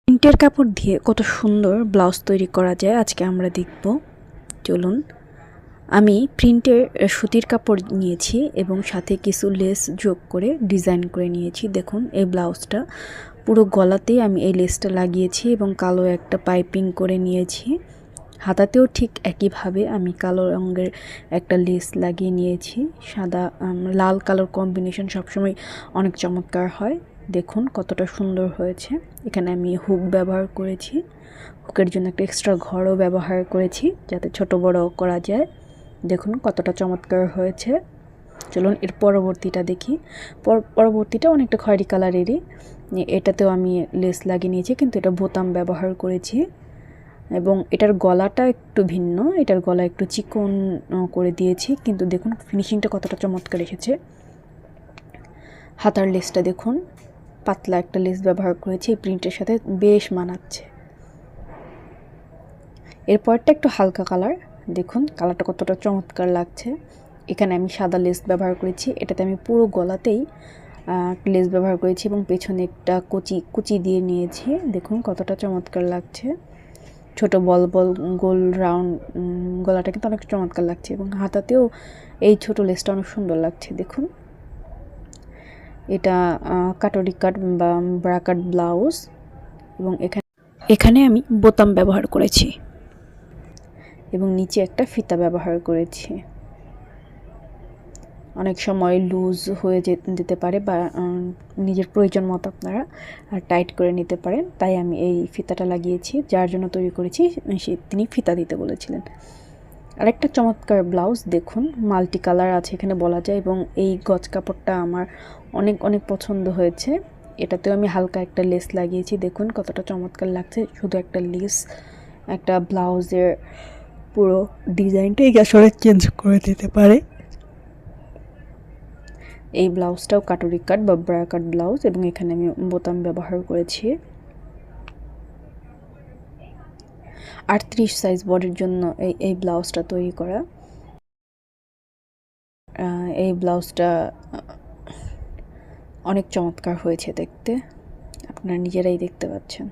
প্রিন্টের কাপড় দিয়ে কত সুন্দর ব্লাউজ তৈরি করা যায় আজকে আমরা দেখব। চলুন, আমি প্রিন্টের সুতির কাপড় নিয়েছি এবং সাথে কিছু লেস যোগ করে ডিজাইন করে নিয়েছি। দেখুন, এই ব্লাউজটা পুরো গলাতেই আমি এই লেসটা লাগিয়েছি এবং কালো একটা পাইপিং করে নিয়েছি। হাতাতেও ঠিক একইভাবে আমি কালো রঙের একটা লেস লাগিয়ে নিয়েছি। সাদা লাল কালোর কম্বিনেশন সবসময় অনেক চমৎকার হয়। দেখুন কতটা সুন্দর হয়েছে। এখানে আমি হুক ব্যবহার করেছি, হুকের জন্য একটা এক্সট্রা ঘরও ব্যবহার করেছি যাতে ছোট বড় করা যায়। দেখুন কতটা চমৎকার হয়েছে। চলুন এর পরবর্তীটা দেখি। পরবর্তীটা অনেকটা খয়েরি কালারেরই। এটাতেও আমি লেস লাগিয়ে নিয়েছি, কিন্তু এটা বোতাম ব্যবহার করেছি এবং এটার গলাটা একটু ভিন্ন। এটার গলা একটু চিকন করে দিয়েছি, কিন্তু দেখুন ফিনিশিংটা কতটা চমৎকার এসেছে। হাতার লেসটা দেখুন, পাতলা একটা লেস ব্যবহার করেছি, এই প্রিন্টের সাথে বেশ মানাচ্ছে। এরপরটা একটু হালকা কালার, দেখুন কালারটা কতটা চমৎকার লাগছে। এখানে আমি সাদা লেস ব্যবহার করেছি, এটাতে আমি পুরো গলাতেই লেস ব্যবহার করেছি এবং পেছনে একটা কুচি দিয়ে নিয়েছি। দেখুন কতটা চমৎকার লাগছে। ছোট বল বল গোল রাউন্ড গলাটা কিন্তু অনেক চমৎকার লাগছে এবং হাতাতেও এই ছোট লেসটা অনেক সুন্দর লাগছে। দেখুন, এটা কাটরি কাট বা ব্রাকাট ব্লাউজ এবং এখানে আমি বোতাম ব্যবহার করেছি এবং নিচে একটা ফিতা ব্যবহার করেছি। অনেক সময় লুজ হয়ে যেতে পারে বা নিজের প্রয়োজন মতো আপনারা টাইট করে নিতে পারেন, তাই আমি এই ফিতাটা লাগিয়েছি। যার জন্য তৈরি করেছি তিনি ফিতা দিতে বলেছিলেন। আরেকটা চমৎকার ব্লাউজ দেখুন, মাল্টি কালার আছে এখানে বলা যায় এবং এই গজ কাপড়টা আমার অনেক অনেক পছন্দ হয়েছে। এটাতেও আমি হালকা একটা লেস লাগিয়েছি। দেখুন কতটা চমৎকার লাগছে। শুধু একটা লেস একটা ব্লাউজের পুরো ডিজাইনটাই আসলে চেঞ্জ করে দিতে পারে। এই ব্লাউজটাও কাটরি কাট বা ব্রাকাট ব্লাউজ এবং এখানে আমি বোতাম ব্যবহার করেছি। 38 সাইজ বডির জন্য এই ব্লাউজটা তৈরি করা। এই ব্লাউজটা অনেক চমৎকার হয়েছে দেখতে, আপনারা নিজেরাই দেখতে পাচ্ছেন।